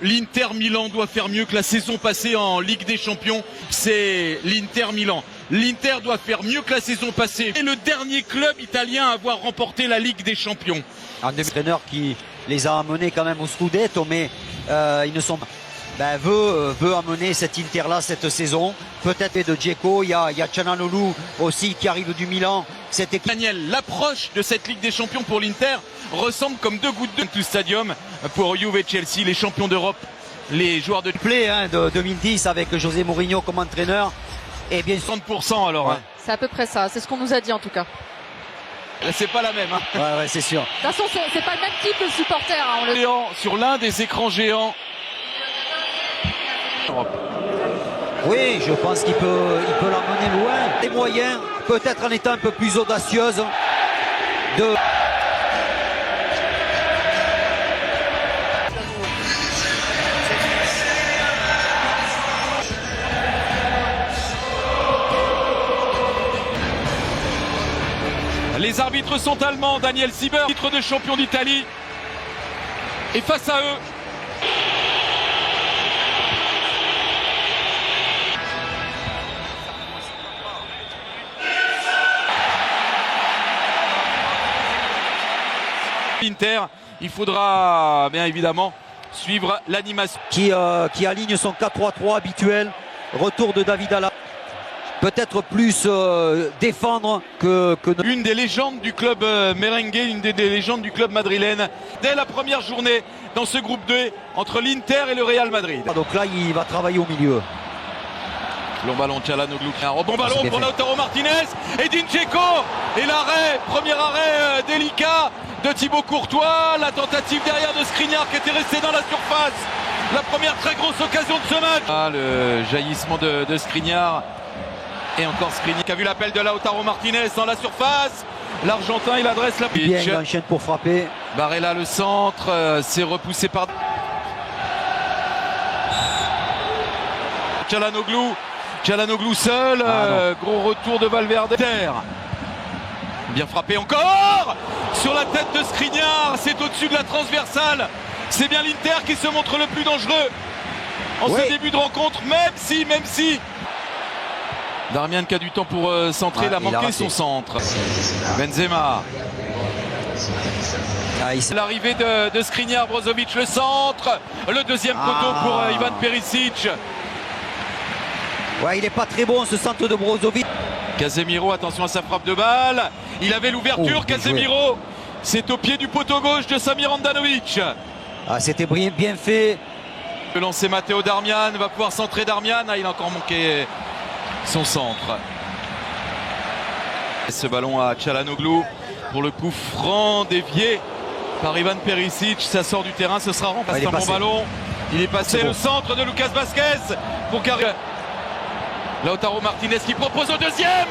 L'Inter Milan doit faire mieux que la saison passée en Ligue des Champions. C'est l'Inter Milan. L'Inter doit faire mieux que la saison passée. C'est le dernier club italien à avoir remporté la Ligue des Champions. Un entraîneur qui les a amenés quand même au Scudetto, mais ils ne sont pas. Veut amener cet Inter-là cette saison. Peut-être de Dzeko, il y a Çalhanoğlu aussi qui arrive du Milan. Cette équipe... Daniel, l'approche de cette Ligue des Champions pour l'Inter ressemble comme deux gouttes de tout stadium pour Juve et Chelsea, les champions d'Europe, les joueurs de play de 2010 avec José Mourinho comme entraîneur. Et bien 30% alors. Ouais. Hein. C'est à peu près ça, c'est ce qu'on nous a dit en tout cas. C'est pas la même. Hein. Ouais, c'est sûr. De toute façon, c'est pas le même type de supporter. Hein, Géant, sur l'un des écrans géants. Oui, je pense qu'il peut l'emmener loin. Les moyens, peut-être en étant un peu plus audacieuse. Les arbitres sont allemands. Daniel Sieber, titre de champion d'Italie. Et face à eux, l'Inter, il faudra bien évidemment suivre l'animation. Qui aligne son 4-3-3 habituel. Retour de David Alaba. Peut-être plus défendre que... Une des légendes du club merengue, une des légendes du club madrilène. Dès la première journée dans ce groupe 2 entre l'Inter et le Real Madrid. Donc là, il va travailler au milieu. Long ballon, Çalhanoğlu. Un bon ballon pour Lautaro Martinez. Edin Dzeko. Et l'arrêt, premier arrêt délicat de Thibaut Courtois. La tentative derrière de Skriniar qui était resté dans la surface. La première très grosse occasion de ce match. Ah, le jaillissement de Skriniar. Et encore Skriniar qui a vu l'appel de Lautaro Martinez dans la surface. L'Argentin, il adresse la pitch. Bien, il enchaîne pour frapper. Barella le centre. C'est repoussé par Çalhanoğlu seul, gros retour de Valverde. Bien frappé encore sur la tête de Skriniar, c'est au-dessus de la transversale. C'est bien l'Inter qui se montre le plus dangereux en ce début de rencontre, même si Darmian qui a du temps pour centrer, il a manqué son centre. Benzema. L'arrivée de Skriniar, Brozovic le centre, le deuxième poteau pour Ivan Perisic. Ouais, il n'est pas très bon ce centre de Brozovic. Casemiro, attention à sa frappe de balle. Il avait l'ouverture, Casemiro. C'est au pied du poteau gauche de Samir Handanovic. C'était bien fait. Le lancer Matteo Darmian, va pouvoir centrer Darmian. Il a encore manqué son centre. Et ce ballon à Çalhanoğlu pour le coup franc dévié par Ivan Perisic. Ça sort du terrain, ce sera remplacé par un bon ballon. Il est passé le centre de Lucas Vázquez pour Lautaro Martinez qui propose au deuxième.